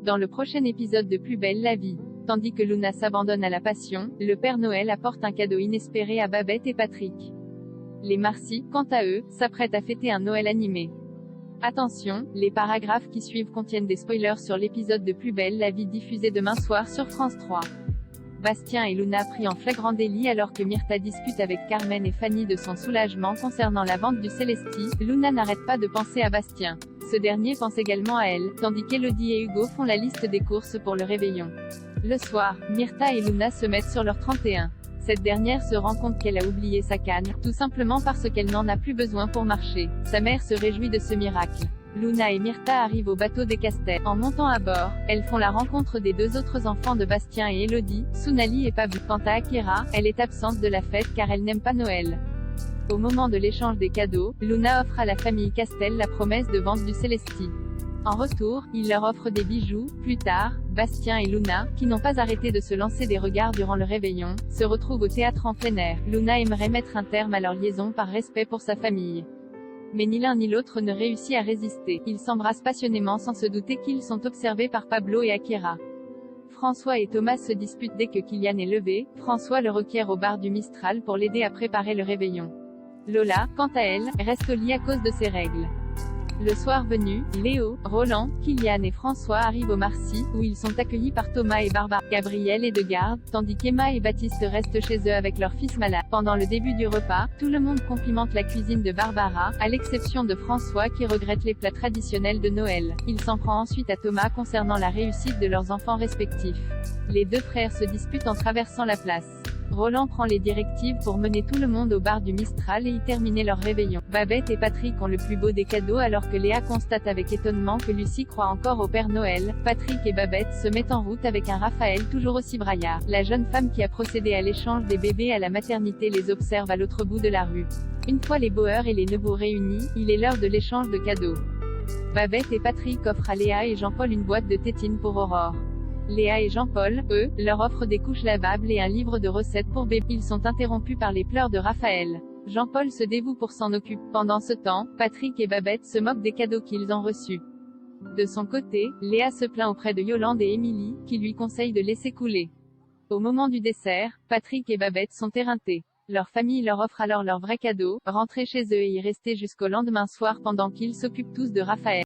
Dans le prochain épisode de Plus belle la vie, tandis que Luna s'abandonne à la passion, le Père Noël apporte un cadeau inespéré à Babette et Patrick. Les Marcy, quant à eux, s'apprêtent à fêter un Noël animé. Attention, les paragraphes qui suivent contiennent des spoilers sur l'épisode de Plus belle la vie diffusé demain soir sur France 3. Bastien et Luna pris en flagrant délit alors que Myrtha discute avec Carmen et Fanny de son soulagement concernant la vente du Célesti. Luna n'arrête pas de penser à Bastien. Ce dernier pense également à elle, tandis qu'Élodie et Hugo font la liste des courses pour le réveillon. Le soir, Myrtha et Luna se mettent sur leur 31. Cette dernière se rend compte qu'elle a oublié sa canne, tout simplement parce qu'elle n'en a plus besoin pour marcher. Sa mère se réjouit de ce miracle. Luna et Myrtha arrivent au bateau des Castel. En montant à bord, elles font la rencontre des deux autres enfants de Bastien et Élodie, Sounali et Pablo. Quant à Akira, elle est absente de la fête car elle n'aime pas Noël. Au moment de l'échange des cadeaux, Luna offre à la famille Castel la promesse de vente du Célesti. En retour, il leur offre des bijoux. Plus tard, Bastien et Luna, qui n'ont pas arrêté de se lancer des regards durant le réveillon, se retrouvent au théâtre en plein air. Luna aimerait mettre un terme à leur liaison par respect pour sa famille. Mais ni l'un ni l'autre ne réussit à résister. Ils s'embrassent passionnément sans se douter qu'ils sont observés par Pablo et Akira. François et Thomas se disputent dès que Kylian est levé. François le requiert au bar du Mistral pour l'aider à préparer le réveillon. Lola, quant à elle, reste au lit à cause de ses règles. Le soir venu, Léo, Roland, Kylian et François arrivent au Marcy, où ils sont accueillis par Thomas et Barbara. Gabriel est de garde, tandis qu'Emma et Baptiste restent chez eux avec leur fils malade. Pendant le début du repas, tout le monde complimente la cuisine de Barbara, à l'exception de François qui regrette les plats traditionnels de Noël. Il s'en prend ensuite à Thomas concernant la réussite de leurs enfants respectifs. Les deux frères se disputent en traversant la place. Roland prend les directives pour mener tout le monde au bar du Mistral et y terminer leur réveillon. Babette et Patrick ont le plus beau des cadeaux alors que Léa constate avec étonnement que Lucie croit encore au Père Noël. Patrick et Babette se mettent en route avec un Raphaël toujours aussi braillard. La jeune femme qui a procédé à l'échange des bébés à la maternité les observe à l'autre bout de la rue. Une fois les Bauer et les Nebeaux réunis, il est l'heure de l'échange de cadeaux. Babette et Patrick offrent à Léa et Jean-Paul une boîte de tétines pour Aurore. Léa et Jean-Paul, eux, leur offrent des couches lavables et un livre de recettes pour bébés. Ils sont interrompus par les pleurs de Raphaël. Jean-Paul se dévoue pour s'en occuper. Pendant ce temps, Patrick et Babette se moquent des cadeaux qu'ils ont reçus. De son côté, Léa se plaint auprès de Yolande et Émilie, qui lui conseillent de laisser couler. Au moment du dessert, Patrick et Babette sont éreintés. Leur famille leur offre alors leur vrai cadeau, rentrer chez eux et y rester jusqu'au lendemain soir pendant qu'ils s'occupent tous de Raphaël.